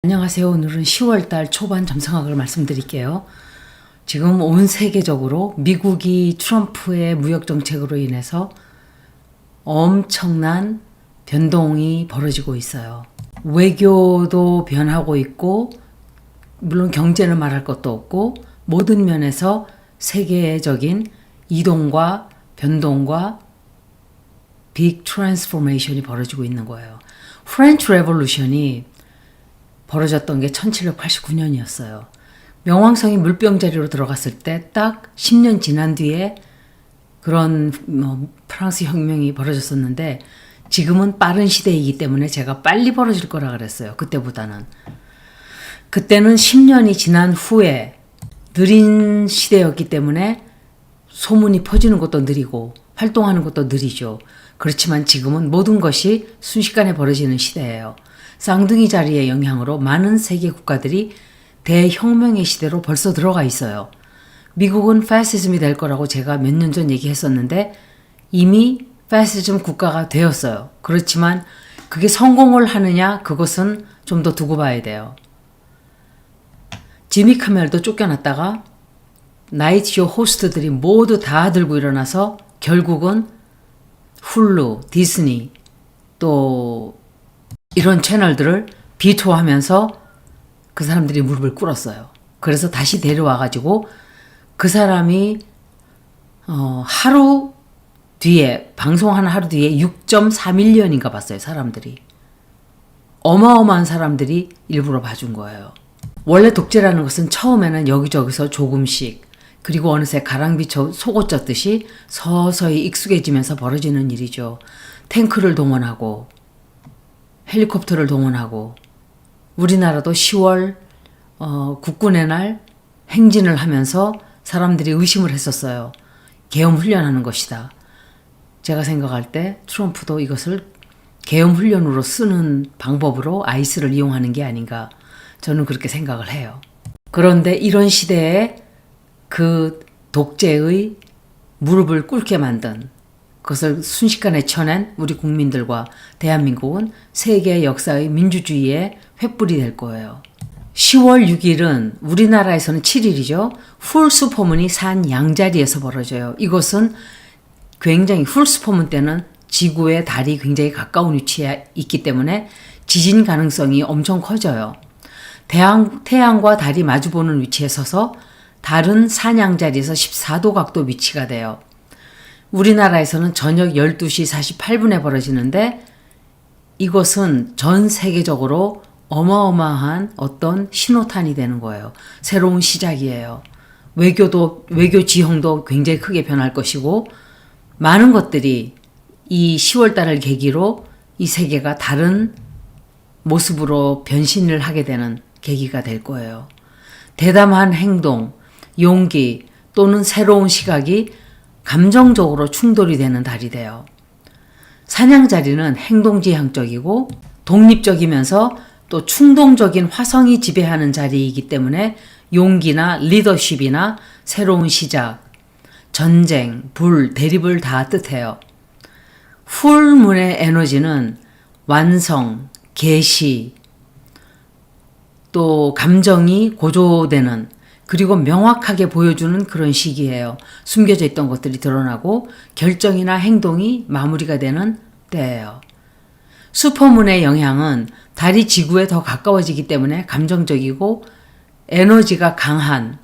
안녕하세요. 오늘은 10월달 초반 점성학을 말씀드릴게요. 지금 온 세계적으로 미국이 트럼프의 무역 정책으로 인해서 엄청난 변동이 벌어지고 있어요. 외교도 변하고 있고, 물론 경제는 말할 것도 없고, 모든 면에서 세계적인 이동과 변동과 빅 트랜스포메이션이 벌어지고 있는 거예요. 프렌치 레볼루션이 벌어졌던 게 1789년이었어요. 명왕성이 물병자리로 들어갔을 때 딱 10년 지난 뒤에 그런 프랑스 혁명이 벌어졌었는데, 지금은 빠른 시대이기 때문에 제가 빨리 벌어질 거라 그랬어요. 그때보다는. 그때는 10년이 지난 후에 느린 시대였기 때문에 소문이 퍼지는 것도 느리고 활동하는 것도 느리죠. 그렇지만 지금은 모든 것이 순식간에 벌어지는 시대예요. 쌍둥이 자리의 영향으로 많은 세계 국가들이 대혁명의 시대로 벌써 들어가 있어요. 미국은 패시즘이 될 거라고 제가 몇 년 전 얘기했었는데 이미 패시즘 국가가 되었어요. 그렇지만 그게 성공을 하느냐, 그것은 좀 더 두고 봐야 돼요. 지미 카멜도 쫓겨났다가 나이트쇼 호스트들이 모두 다 들고 일어나서 결국은 훌루, 디즈니 또 이런 채널들을 비토하면서 그 사람들이 무릎을 꿇었어요. 그래서 다시 데려와가지고 그 사람이 하루 뒤에, 방송하는 하루 뒤에 6.3밀리언인가 봤어요. 사람들이. 어마어마한 사람들이 일부러 봐준 거예요. 원래 독재라는 것은 처음에는 여기저기서 조금씩, 그리고 어느새 가랑비 속옷 젖듯이 서서히 익숙해지면서 벌어지는 일이죠. 탱크를 동원하고 헬리콥터를 동원하고, 우리나라도 10월 국군의 날 행진을 하면서 사람들이 의심을 했었어요. 계엄 훈련하는 것이다. 제가 생각할 때 트럼프도 이것을 계엄 훈련으로 쓰는 방법으로 아이스를 이용하는 게 아닌가, 저는 그렇게 생각을 해요. 그런데 이런 시대에 그 독재의 무릎을 꿇게 만든, 그것을 순식간에 쳐낸 우리 국민들과 대한민국은 세계 역사의 민주주의의 횃불이 될 거예요. 10월 6일은 우리나라에서는 7일이죠. 풀 슈퍼문이 산 양자리에서 벌어져요. 이것은 굉장히, 풀 슈퍼문 때는 지구의 달이 굉장히 가까운 위치에 있기 때문에 지진 가능성이 엄청 커져요. 태양과 달이 마주보는 위치에 서서 달은 산양자리에서 14도 각도 위치가 돼요. 우리나라에서는 저녁 12시 48분에 벌어지는데 이것은 전 세계적으로 어마어마한 어떤 신호탄이 되는 거예요. 새로운 시작이에요. 외교 지형도 굉장히 크게 변할 것이고, 많은 것들이 이 10월 달을 계기로 이 세계가 다른 모습으로 변신을 하게 되는 계기가 될 거예요. 대담한 행동, 용기 또는 새로운 시각이 감정적으로 충돌이 되는 달이 돼요. 산양자리는 행동지향적이고 독립적이면서 또 충동적인 화성이 지배하는 자리이기 때문에 용기나 리더십이나 새로운 시작, 전쟁, 불, 대립을 다 뜻해요. 풀문의 에너지는 완성, 계시, 또 감정이 고조되는, 그리고 명확하게 보여주는 그런 시기예요. 숨겨져 있던 것들이 드러나고 결정이나 행동이 마무리가 되는 때예요. 슈퍼문의 영향은 달이 지구에 더 가까워지기 때문에 감정적이고 에너지가 강한,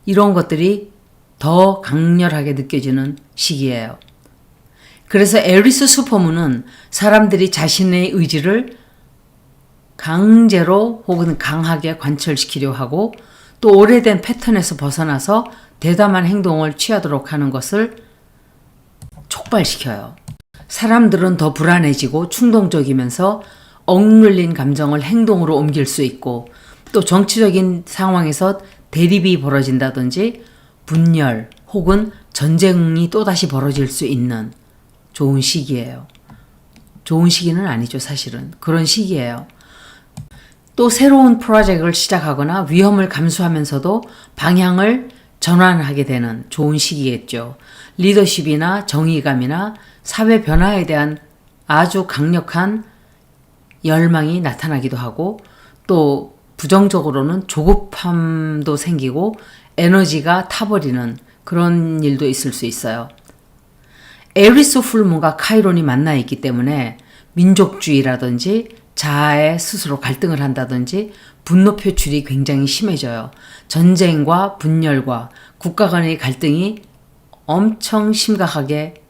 이런 것들이 더 강렬하게 느껴지는 시기예요. 그래서 에리스 슈퍼문은 사람들이 자신의 의지를 강제로 혹은 강하게 관철시키려 하고, 또 오래된 패턴에서 벗어나서 대담한 행동을 취하도록 하는 것을 촉발시켜요. 사람들은 더 불안해지고 충동적이면서 억눌린 감정을 행동으로 옮길 수 있고, 또 정치적인 상황에서 대립이 벌어진다든지 분열 혹은 전쟁이 또다시 벌어질 수 있는 좋은 시기예요. 좋은 시기는 아니죠, 사실은. 그런 시기예요. 또 새로운 프로젝트를 시작하거나 위험을 감수하면서도 방향을 전환하게 되는 좋은 시기겠죠. 리더십이나 정의감이나 사회 변화에 대한 아주 강력한 열망이 나타나기도 하고, 또 부정적으로는 조급함도 생기고 에너지가 타버리는 그런 일도 있을 수 있어요. 에리스 풀문과 카이론이 만나 있기 때문에 민족주의라든지 자아에 스스로 갈등을 한다든지 분노 표출이 굉장히 심해져요. 전쟁과 분열과 국가 간의 갈등이 엄청 심각하게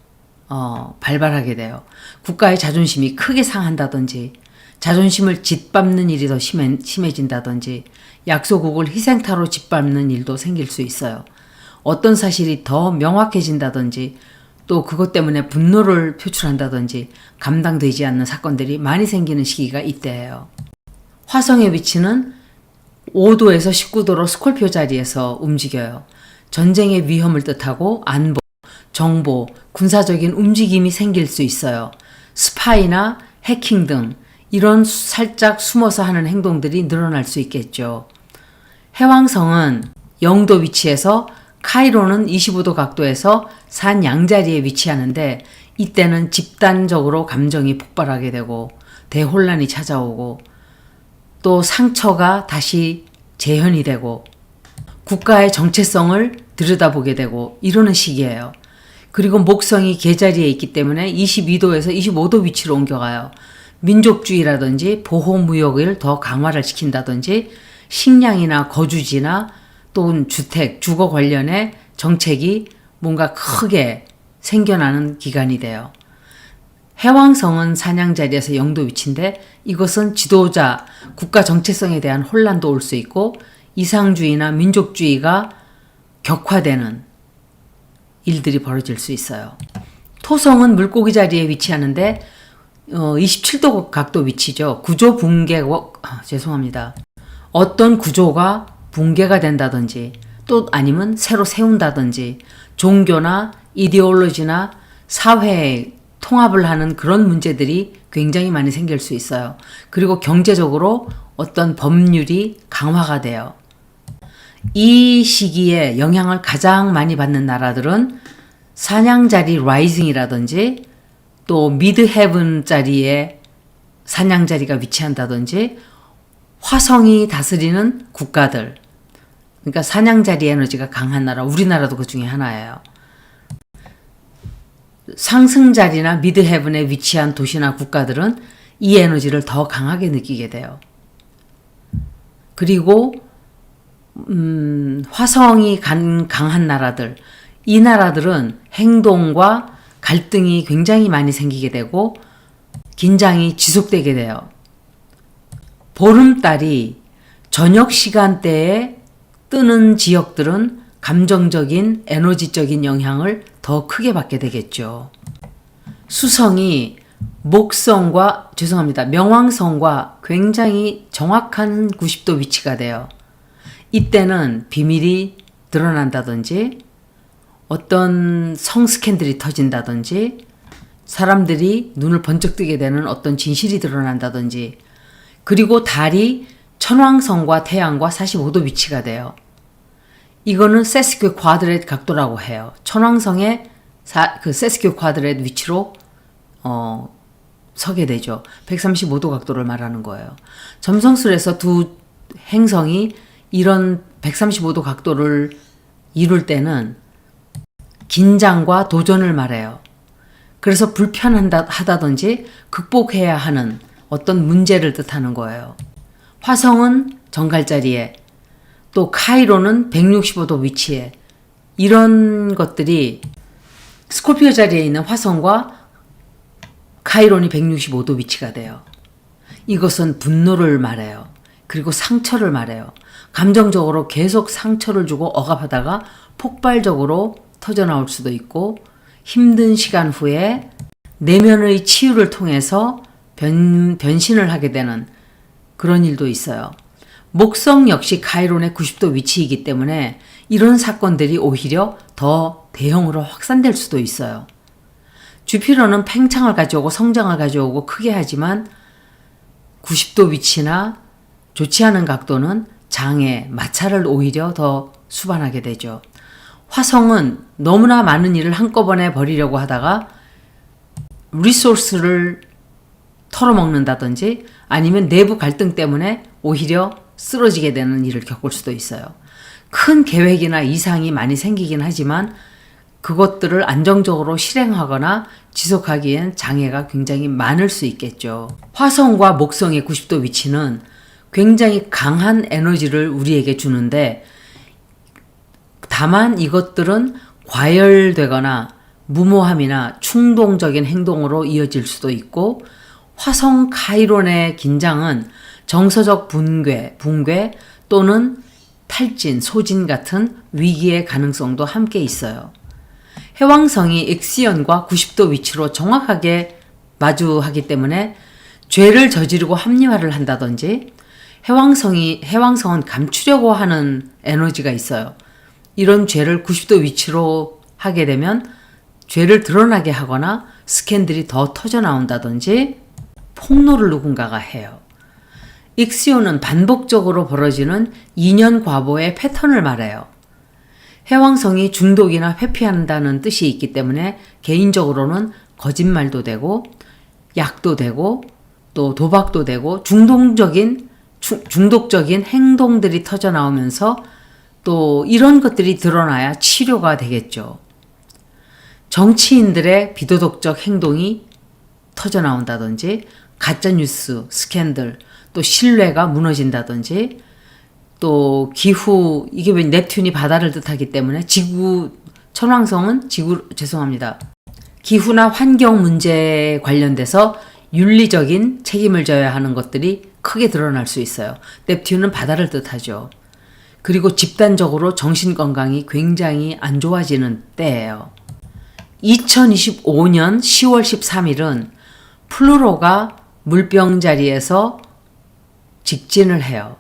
발발하게 돼요. 국가의 자존심이 크게 상한다든지 자존심을 짓밟는 일이 더 심해진다든지 약소국을 희생타로 짓밟는 일도 생길 수 있어요. 어떤 사실이 더 명확해진다든지 또 그것 때문에 분노를 표출한다든지 감당되지 않는 사건들이 많이 생기는 시기가 이때예요. 화성의 위치는 5도에서 19도로 스콜피오 자리에서 움직여요. 전쟁의 위험을 뜻하고 안보, 정보, 군사적인 움직임이 생길 수 있어요. 스파이나 해킹 등 이런 살짝 숨어서 하는 행동들이 늘어날 수 있겠죠. 해왕성은 0도 위치에서 카이로는 25도 각도에서 산 양자리에 위치하는데 이때는 집단적으로 감정이 폭발하게 되고 대혼란이 찾아오고 또 상처가 다시 재현이 되고 국가의 정체성을 들여다보게 되고 이러는 시기예요. 그리고 목성이 계자리에 있기 때문에 22도에서 25도 위치로 옮겨가요. 민족주의라든지 보호무역을 더 강화를 시킨다든지 식량이나 거주지나 또는 주택, 주거 관련의 정책이 뭔가 크게 생겨나는 기간이 돼요. 해왕성은 산양자리에서 0도 위치인데 이것은 지도자, 국가 정체성에 대한 혼란도 올 수 있고 이상주의나 민족주의가 격화되는 일들이 벌어질 수 있어요. 토성은 물고기 자리에 위치하는데 27도 각도 위치죠. 구조 붕괴, 죄송합니다. 어떤 구조가 붕괴가 된다든지 또 아니면 새로 세운다든지 종교나 이데올로지나 사회에 통합을 하는 그런 문제들이 굉장히 많이 생길 수 있어요. 그리고 경제적으로 어떤 법률이 강화가 돼요. 이 시기에 영향을 가장 많이 받는 나라들은 산양자리 라이징이라든지 또 미드 헤븐 자리에 산양자리가 위치한다든지 화성이 다스리는 국가들, 그러니까 산양자리 에너지가 강한 나라, 우리나라도 그 중에 하나예요. 상승자리나 미드 헤븐에 위치한 도시나 국가들은 이 에너지를 더 강하게 느끼게 돼요. 그리고 화성이 강한 나라들, 이 나라들은 행동과 갈등이 굉장히 많이 생기게 되고 긴장이 지속되게 돼요. 보름달이 저녁 시간대에 뜨는 지역들은 감정적인 에너지적인 영향을 더 크게 받게 되겠죠. 수성이 명왕성과 굉장히 정확한 90도 위치가 돼요. 이때는 비밀이 드러난다든지 어떤 성스캔들이 터진다든지 사람들이 눈을 번쩍 뜨게 되는 어떤 진실이 드러난다든지 그리고 달이 천왕성과 태양과 45도 위치가 돼요. 이거는 세스큐 쿼드렛 각도라고 해요. 천왕성의 그 세스큐 쿼드렛 위치로 서게 되죠. 135도 각도를 말하는 거예요. 점성술에서 두 행성이 이런 135도 각도를 이룰 때는 긴장과 도전을 말해요. 그래서 불편하다든지 극복해야 하는 어떤 문제를 뜻하는 거예요. 화성은 정갈자리에 또 카이로는 165도 위치에 이런 것들이 스콜피오 자리에 있는 화성과 카이론이 165도 위치가 돼요. 이것은 분노를 말해요. 그리고 상처를 말해요. 감정적으로 계속 상처를 주고 억압하다가 폭발적으로 터져나올 수도 있고 힘든 시간 후에 내면의 치유를 통해서 변신을 하게 되는 그런 일도 있어요. 목성 역시 카이론의 90도 위치이기 때문에 이런 사건들이 오히려 더 대형으로 확산될 수도 있어요. 주피터는 팽창을 가져오고 성장을 가져오고 크게 하지만 90도 위치나 좋지 않은 각도는 장애, 마찰을 오히려 더 수반하게 되죠. 화성은 너무나 많은 일을 한꺼번에 벌이려고 하다가 리소스를 털어먹는다든지 아니면 내부 갈등 때문에 오히려 쓰러지게 되는 일을 겪을 수도 있어요. 큰 계획이나 이상이 많이 생기긴 하지만 그것들을 안정적으로 실행하거나 지속하기엔 장애가 굉장히 많을 수 있겠죠. 화성과 목성의 90도 위치는 굉장히 강한 에너지를 우리에게 주는데, 다만 이것들은 과열되거나 무모함이나 충동적인 행동으로 이어질 수도 있고, 화성 카이론의 긴장은 정서적 붕괴 또는 탈진, 소진 같은 위기의 가능성도 함께 있어요. 해왕성이 익시온과 90도 위치로 정확하게 마주하기 때문에 죄를 저지르고 합리화를 한다든지, 해왕성은 감추려고 하는 에너지가 있어요. 이런 죄를 90도 위치로 하게 되면 죄를 드러나게 하거나 스캔들이 더 터져 나온다든지 폭로를 누군가가 해요. 익시온은 반복적으로 벌어지는 2년 과보의 패턴을 말해요. 해왕성이 중독이나 회피한다는 뜻이 있기 때문에 개인적으로는 거짓말도 되고 약도 되고 또 도박도 되고 중독적인 행동들이 터져 나오면서 또 이런 것들이 드러나야 치료가 되겠죠. 정치인들의 비도덕적 행동이 터져 나온다든지, 가짜뉴스, 스캔들, 또 신뢰가 무너진다든지, 또 기후, 이게 왜 넵튠이 바다를 뜻하기 때문에 천왕성은 기후나 환경 문제에 관련돼서 윤리적인 책임을 져야 하는 것들이 크게 드러날 수 있어요. 넵튠은 바다를 뜻하죠. 그리고 집단적으로 정신건강이 굉장히 안 좋아지는 때예요. 2025년 10월 13일은 플루토가 물병자리에서 직진을 해요.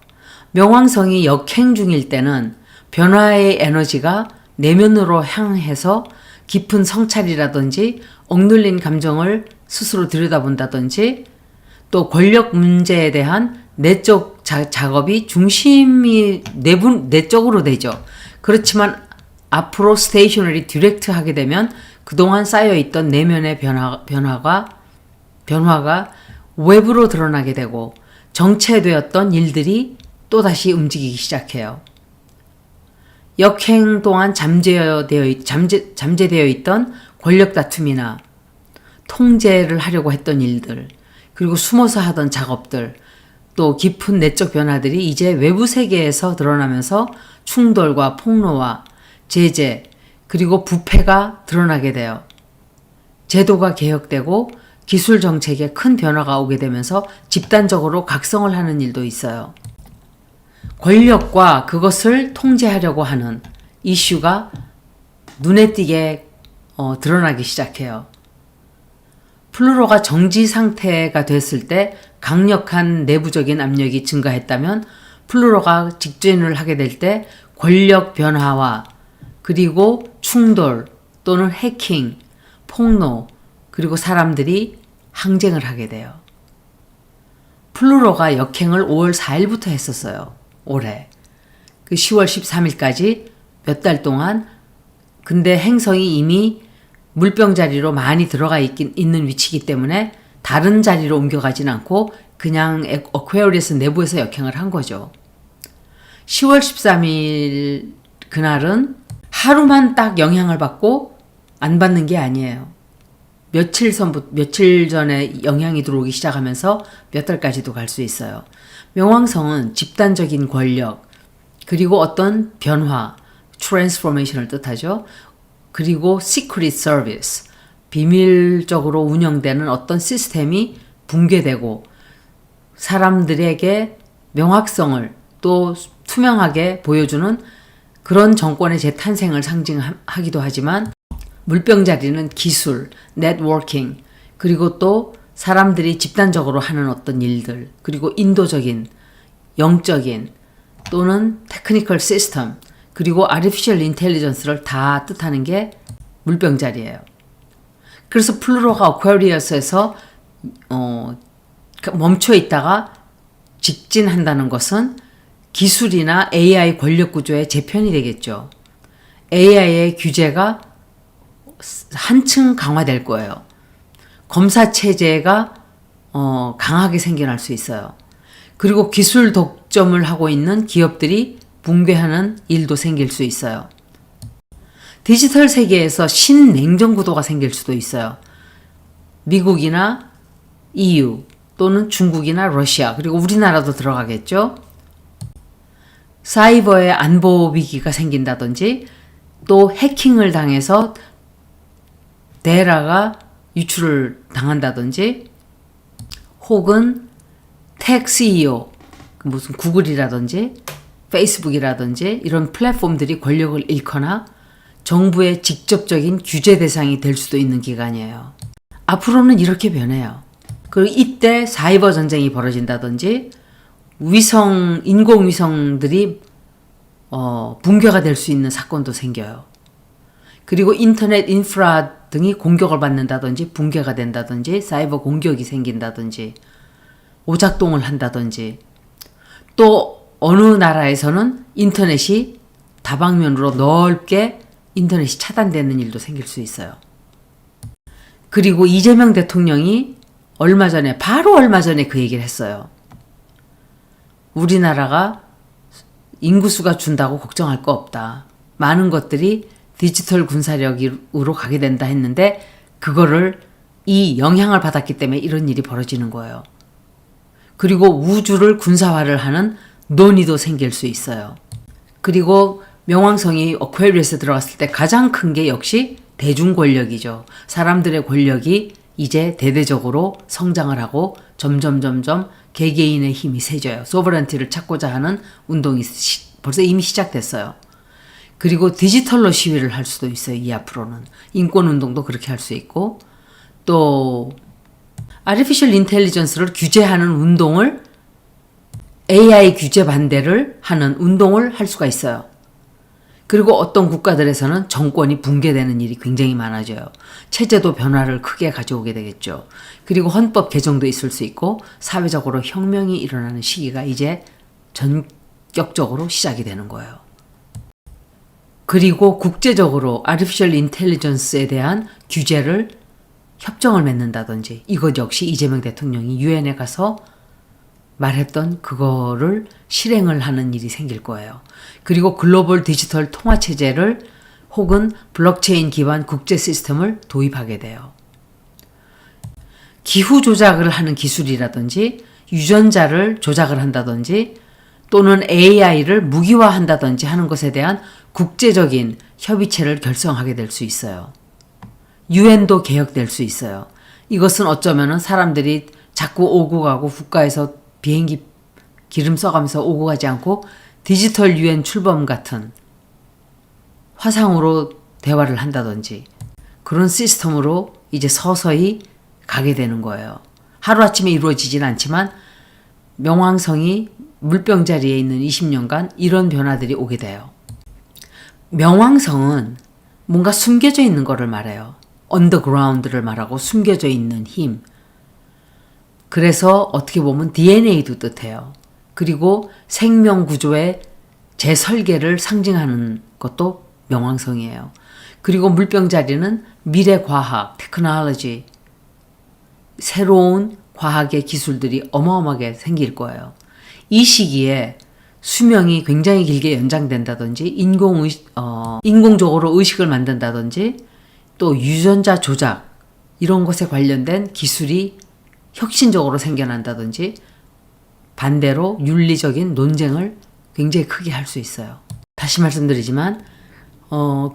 명왕성이 역행 중일 때는 변화의 에너지가 내면으로 향해서 깊은 성찰이라든지 억눌린 감정을 스스로 들여다본다든지, 또 권력 문제에 대한 내적 작업이 중심이 내적으로 되죠. 그렇지만 앞으로 스테이셔너리 디렉트 하게 되면 그동안 쌓여있던 내면의 변화가 외부로 드러나게 되고, 정체되었던 일들이 또다시 움직이기 시작해요. 역행 동안 잠재되어 있던 권력 다툼이나 통제를 하려고 했던 일들, 그리고 숨어서 하던 작업들, 또 깊은 내적 변화들이 이제 외부 세계에서 드러나면서 충돌과 폭로와 제재, 그리고 부패가 드러나게 돼요. 제도가 개혁되고 기술 정책에 큰 변화가 오게 되면서 집단적으로 각성을 하는 일도 있어요. 권력과 그것을 통제하려고 하는 이슈가 눈에 띄게 드러나기 시작해요. 플루토가 정지 상태가 됐을 때 강력한 내부적인 압력이 증가했다면, 플루토가 직진을 하게 될 때 권력 변화와 그리고 충돌 또는 해킹, 폭로, 그리고 사람들이 항쟁을 하게 돼요. 플루토가 역행을 5월 4일부터 했었어요. 올해. 그 10월 13일까지 몇 달 동안. 근데 행성이 이미 물병자리로 많이 들어가 있는 위치이기 때문에 다른 자리로 옮겨가진 않고 그냥 어퀘어리어스 내부에서 역행을 한 거죠. 10월 13일 그날은 하루만 딱 영향을 받고 안 받는 게 아니에요. 며칠 전에 영향이 들어오기 시작하면서 몇 달까지도 갈 수 있어요. 명왕성은 집단적인 권력, 그리고 어떤 변화, 트랜스포메이션을 뜻하죠. 그리고 시크릿 서비스, 비밀적으로 운영되는 어떤 시스템이 붕괴되고 사람들에게 명확성을 또 투명하게 보여주는 그런 정권의 재탄생을 상징하기도 하지만, 물병자리는 기술, 네트워킹, 그리고 또 사람들이 집단적으로 하는 어떤 일들, 그리고 인도적인, 영적인 또는 테크니컬 시스템, 그리고 아티피셜 인텔리전스를 다 뜻하는 게 물병자리예요. 그래서 플루토가 어퀘리어스에서 멈춰 있다가 직진한다는 것은 기술이나 AI 권력 구조의 재편이 되겠죠. AI의 규제가 한층 강화될 거예요. 검사 체제가 강하게 생겨날 수 있어요. 그리고 기술 독점을 하고 있는 기업들이 붕괴하는 일도 생길 수 있어요. 디지털 세계에서 신냉전 구도가 생길 수도 있어요. 미국이나 EU 또는 중국이나 러시아 그리고 우리나라도 들어가겠죠. 사이버의 안보 위기가 생긴다든지 또 해킹을 당해서 데이터가 유출을 당한다든지 혹은 텍 CEO 무슨 구글이라든지 페이스북이라든지 이런 플랫폼들이 권력을 잃거나 정부의 직접적인 규제 대상이 될 수도 있는 기간이에요. 앞으로는 이렇게 변해요. 그리고 이때 사이버 전쟁이 벌어진다든지 인공위성들이 붕괴가 될 수 있는 사건도 생겨요. 그리고 인터넷 인프라 등이 공격을 받는다든지 붕괴가 된다든지 사이버 공격이 생긴다든지 오작동을 한다든지 또 어느 나라에서는 인터넷이 다방면으로 넓게 인터넷이 차단되는 일도 생길 수 있어요. 그리고 이재명 대통령이 바로 얼마 전에 그 얘기를 했어요. 우리나라가 인구수가 준다고 걱정할 거 없다. 많은 것들이 디지털 군사력으로 가게 된다 했는데 그거를 이 영향을 받았기 때문에 이런 일이 벌어지는 거예요. 그리고 우주를 군사화를 하는 논의도 생길 수 있어요. 그리고 명왕성이 어퀘리어스에 들어갔을 때 가장 큰 게 역시 대중 권력이죠. 사람들의 권력이 이제 대대적으로 성장을 하고 점점 개개인의 힘이 세져요. 소버런티를 찾고자 하는 운동이 벌써 이미 시작됐어요. 그리고 디지털로 시위를 할 수도 있어요. 이 앞으로는. 인권운동도 그렇게 할 수 있고 또 아티피셜 인텔리전스를 규제하는 운동을 AI 규제 반대를 하는 운동을 할 수가 있어요. 그리고 어떤 국가들에서는 정권이 붕괴되는 일이 굉장히 많아져요. 체제도 변화를 크게 가져오게 되겠죠. 그리고 헌법 개정도 있을 수 있고 사회적으로 혁명이 일어나는 시기가 이제 전격적으로 시작이 되는 거예요. 그리고 국제적으로 아티피셜 인텔리전스에 대한 규제를 협정을 맺는다든지 이것 역시 이재명 대통령이 유엔에 가서 말했던 그거를 실행을 하는 일이 생길 거예요. 그리고 글로벌 디지털 통화체제를 혹은 블록체인 기반 국제 시스템을 도입하게 돼요. 기후 조작을 하는 기술이라든지 유전자를 조작을 한다든지 또는 AI를 무기화한다든지 하는 것에 대한 국제적인 협의체를 결성하게 될 수 있어요. 유엔도 개혁될 수 있어요. 이것은 어쩌면은 사람들이 자꾸 오고 가고 국가에서 비행기 기름 써가면서 오고 가지 않고 디지털 유엔 출범 같은 화상으로 대화를 한다든지 그런 시스템으로 이제 서서히 가게 되는 거예요. 하루아침에 이루어지진 않지만 명왕성이 물병자리에 있는 20년간 이런 변화들이 오게 돼요. 명왕성은 뭔가 숨겨져 있는 거를 말해요. 언더그라운드를 말하고 숨겨져 있는 힘. 그래서 어떻게 보면 DNA도 뜻해요. 그리고 생명 구조의 재설계를 상징하는 것도 명왕성이에요. 그리고 물병자리는 미래과학, 테크놀로지, 새로운 과학의 기술들이 어마어마하게 생길 거예요. 이 시기에 수명이 굉장히 길게 연장된다든지 인공적으로 의식을 만든다든지 또 유전자 조작 이런 것에 관련된 기술이 혁신적으로 생겨난다든지 반대로 윤리적인 논쟁을 굉장히 크게 할 수 있어요. 다시 말씀드리지만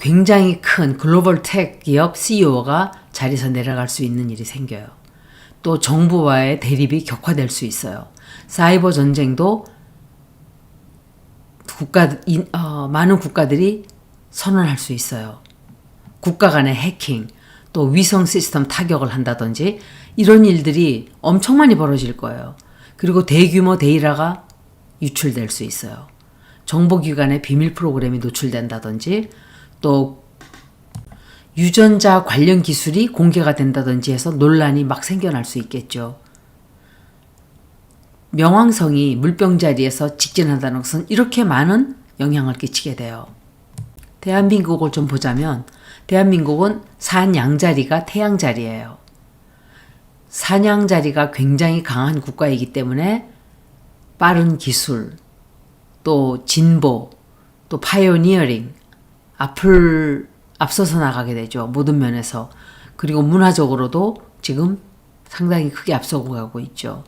굉장히 큰 글로벌 텍 기업 CEO가 자리에서 내려갈 수 있는 일이 생겨요. 또 정부와의 대립이 격화될 수 있어요. 사이버 전쟁도 많은 국가들이 선언할 수 있어요. 국가 간의 해킹, 또 위성 시스템 타격을 한다든지 이런 일들이 엄청 많이 벌어질 거예요. 그리고 대규모 데이터가 유출될 수 있어요. 정보기관의 비밀 프로그램이 노출된다든지 또 유전자 관련 기술이 공개가 된다든지 해서 논란이 막 생겨날 수 있겠죠. 명왕성이 물병자리에서 직진한다는 것은 이렇게 많은 영향을 끼치게 돼요. 대한민국을 좀 보자면 대한민국은 산양자리가 태양자리예요. 산양자리가 굉장히 강한 국가이기 때문에 빠른 기술, 또 진보, 또 파이오니어링, 앞서서 나가게 되죠. 모든 면에서. 그리고 문화적으로도 지금 상당히 크게 앞서고 가고 있죠.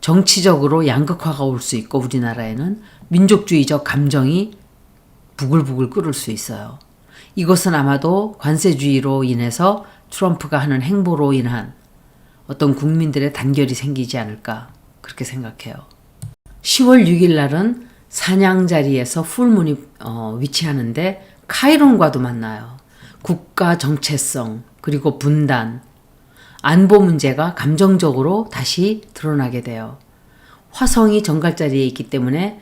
정치적으로 양극화가 올 수 있고 우리나라에는 민족주의적 감정이 부글부글 끓을 수 있어요. 이것은 아마도 관세주의로 인해서 트럼프가 하는 행보로 인한 어떤 국민들의 단결이 생기지 않을까 그렇게 생각해요. 10월 6일 날은 사냥 자리에서 풀문이 위치하는데 카이론과도 만나요. 국가 정체성 그리고 분단, 안보 문제가 감정적으로 다시 드러나게 돼요. 화성이 정갈자리에 있기 때문에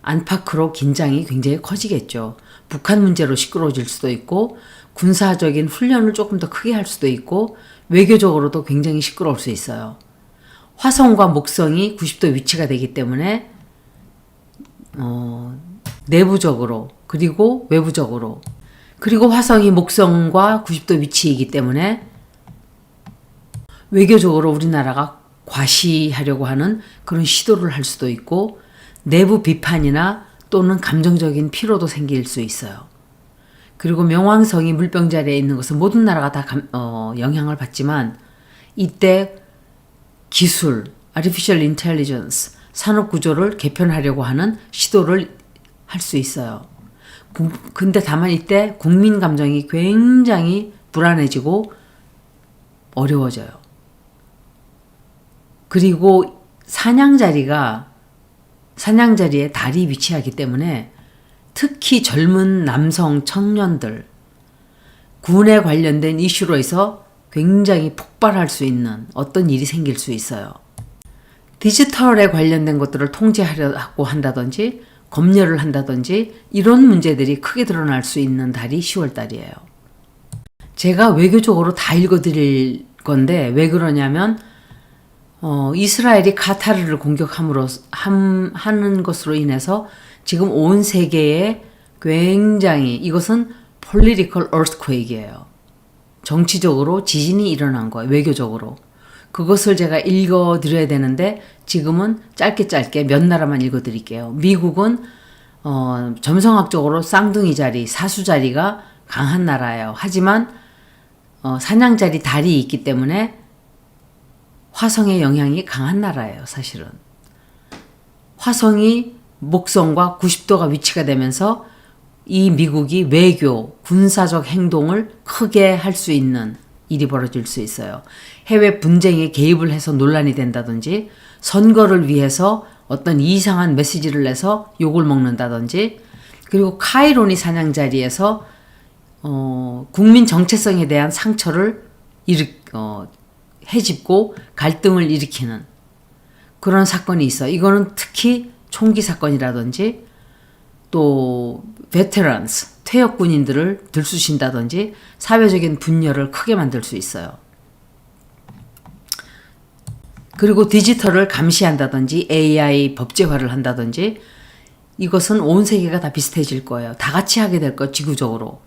안팎으로 긴장이 굉장히 커지겠죠. 북한 문제로 시끄러워질 수도 있고 군사적인 훈련을 조금 더 크게 할 수도 있고 외교적으로도 굉장히 시끄러울 수 있어요. 화성과 목성이 90도 위치가 되기 때문에 내부적으로 그리고 외부적으로 그리고 화성이 목성과 90도 위치이기 때문에 외교적으로 우리나라가 과시하려고 하는 그런 시도를 할 수도 있고 내부 비판이나 또는 감정적인 피로도 생길 수 있어요. 그리고 명왕성이 물병 자리에 있는 것은 모든 나라가 다 영향을 받지만 이때 기술, artificial intelligence, 산업 구조를 개편하려고 하는 시도를 할 수 있어요. 근데 다만 이때 국민 감정이 굉장히 불안해지고 어려워져요. 그리고 사냥 자리에 달이 위치하기 때문에 특히 젊은 남성 청년들, 군에 관련된 이슈로 해서 굉장히 폭발할 수 있는 어떤 일이 생길 수 있어요. 디지털에 관련된 것들을 통제하려고 한다든지 검열을 한다든지 이런 문제들이 크게 드러날 수 있는 달이 10월 달이에요. 제가 외교적으로 다 읽어드릴 건데 왜 그러냐면 이스라엘이 카타르를 하는 것으로 인해서 지금 온 세계에 굉장히 이것은 political earthquake이에요. 정치적으로 지진이 일어난 거예요. 외교적으로. 그것을 제가 읽어드려야 되는데 지금은 짧게 몇 나라만 읽어드릴게요. 미국은 점성학적으로 쌍둥이 자리, 사수 자리가 강한 나라예요. 하지만 사냥자리 달이 있기 때문에 화성의 영향이 강한 나라예요. 사실은. 화성이 목성과 90도가 위치가 되면서 이 미국이 외교, 군사적 행동을 크게 할 수 있는 일이 벌어질 수 있어요. 해외 분쟁에 개입을 해서 논란이 된다든지 선거를 위해서 어떤 이상한 메시지를 내서 욕을 먹는다든지 그리고 카이론이 사냥 자리에서 국민 정체성에 대한 상처를 해집고 갈등을 일으키는 그런 사건이 있어요. 이거는 특히 총기 사건이라든지 또 베테런스, 퇴역 군인들을 들쑤신다든지 사회적인 분열을 크게 만들 수 있어요. 그리고 디지털을 감시한다든지 AI 법제화를 한다든지 이것은 온 세계가 다 비슷해질 거예요. 다 같이 하게 될 거예요. 지구적으로.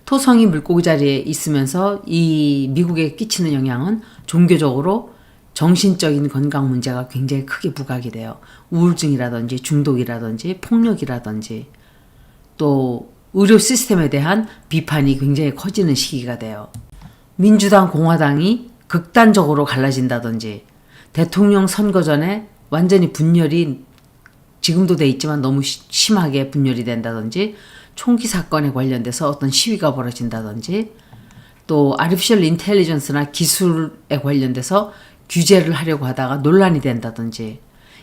토성이 물고기 자리에 있으면서 이 미국에 끼치는 영향은 종교적으로 정신적인 건강 문제가 굉장히 크게 부각이 돼요. 우울증이라든지 중독이라든지 폭력이라든지 또 의료 시스템에 대한 비판이 굉장히 커지는 시기가 돼요. 민주당, 공화당이 극단적으로 갈라진다든지 대통령 선거 전에 완전히 분열이 지금도 돼 있지만 너무 심하게 분열이 된다든지 총기 사건에 관련돼서 어떤 시위가 벌어진다든지 또 artificial intelligence나 기술에 관련돼서 규제를 하려고 하다가 논란이 된다든지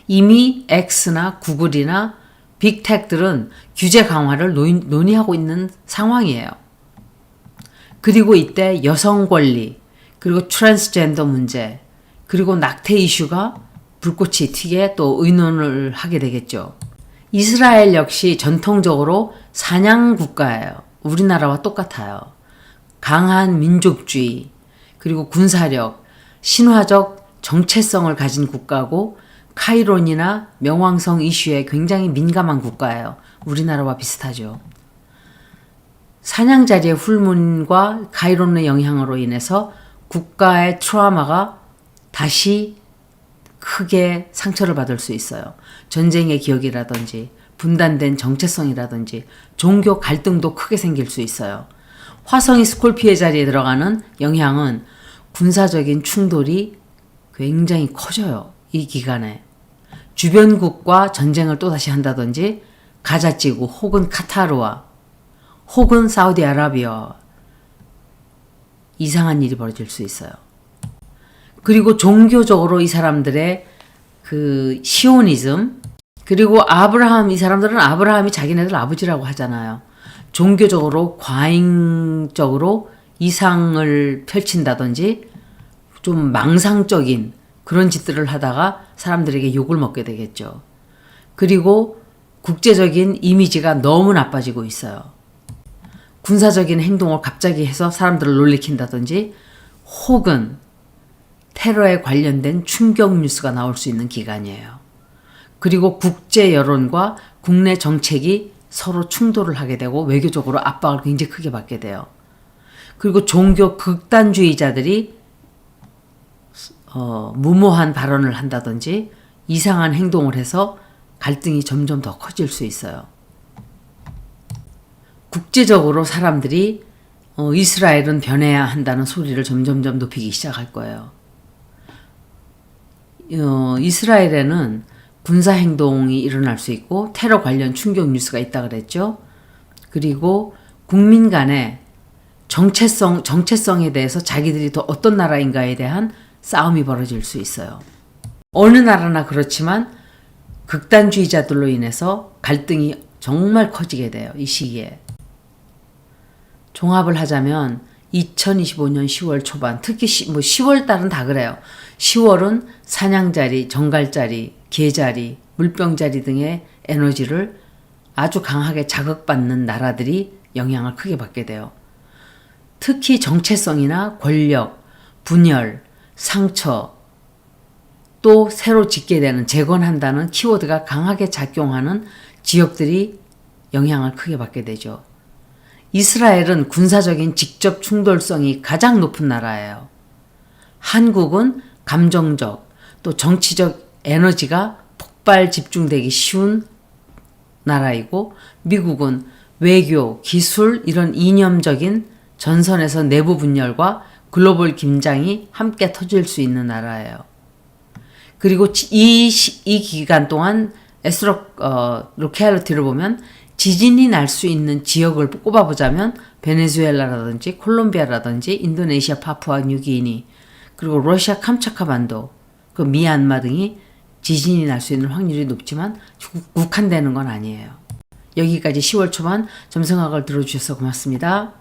이미 X나 구글이나 빅텍들은 규제 강화를 논의하고 있는 상황이에요. 그리고 이때 여성 권리, 그리고 트랜스젠더 문제, 그리고 낙태 이슈가 불꽃이 튀게 또 의논을 하게 되겠죠. 이스라엘 역시 전통적으로 사냥 국가예요. 우리나라와 똑같아요. 강한 민족주의, 그리고 군사력, 신화적 정체성을 가진 국가고 카이론이나 명왕성 이슈에 굉장히 민감한 국가예요. 우리나라와 비슷하죠. 사냥자리의 훌문과 카이론의 영향으로 인해서 국가의 트라우마가 다시 크게 상처를 받을 수 있어요. 전쟁의 기억이라든지 분단된 정체성이라든지 종교 갈등도 크게 생길 수 있어요. 화성이 스콜피의 자리에 들어가는 영향은 군사적인 충돌이 굉장히 커져요. 이 기간에. 주변국과 전쟁을 또다시 한다든지 가자지구 혹은 카타르와 혹은 사우디아라비아와 이상한 일이 벌어질 수 있어요. 그리고 종교적으로 이 사람들의 그 시오니즘, 그리고 아브라함, 이 사람들은 아브라함이 자기네들 아버지라고 하잖아요. 종교적으로 과잉적으로 이상을 펼친다든지 좀 망상적인 그런 짓들을 하다가 사람들에게 욕을 먹게 되겠죠. 그리고 국제적인 이미지가 너무 나빠지고 있어요. 군사적인 행동을 갑자기 해서 사람들을 놀래킨다든지 혹은 테러에 관련된 충격 뉴스가 나올 수 있는 기간이에요. 그리고 국제 여론과 국내 정책이 서로 충돌을 하게 되고 외교적으로 압박을 굉장히 크게 받게 돼요. 그리고 종교 극단주의자들이 무모한 발언을 한다든지 이상한 행동을 해서 갈등이 점점 더 커질 수 있어요. 국제적으로 사람들이 이스라엘은 변해야 한다는 소리를 점점점 높이기 시작할 거예요. 이스라엘에는 군사행동이 일어날 수 있고 테러 관련 충격 뉴스가 있다 그랬죠. 그리고 국민 간의 정체성에 대해서 자기들이 더 어떤 나라인가에 대한 싸움이 벌어질 수 있어요. 어느 나라나 그렇지만 극단주의자들로 인해서 갈등이 정말 커지게 돼요. 이 시기에. 종합을 하자면 2025년 10월 초반, 특히 10월 달은 다 그래요. 10월은 사냥자리, 정갈자리, 개자리, 물병자리 등의 에너지를 아주 강하게 자극받는 나라들이 영향을 크게 받게 돼요. 특히 정체성이나 권력, 분열, 상처, 또 새로 짓게 되는, 재건한다는 키워드가 강하게 작용하는 지역들이 영향을 크게 받게 되죠. 이스라엘은 군사적인 직접 충돌성이 가장 높은 나라예요. 한국은 감정적 또 정치적 에너지가 폭발 집중되기 쉬운 나라이고, 미국은 외교, 기술 이런 이념적인 전선에서 내부 분열과 글로벌 긴장이 함께 터질 수 있는 나라예요. 그리고 이 기간 동안 로케알리티를 보면 지진이 날 수 있는 지역을 꼽아보자면 베네수엘라라든지 콜롬비아라든지 인도네시아 파푸아 뉴기니, 그리고 러시아 캄차카반도, 그 미얀마 등이 지진이 날 수 있는 확률이 높지만 국한되는 건 아니에요. 여기까지 10월 초반 점성학을 들어주셔서 고맙습니다.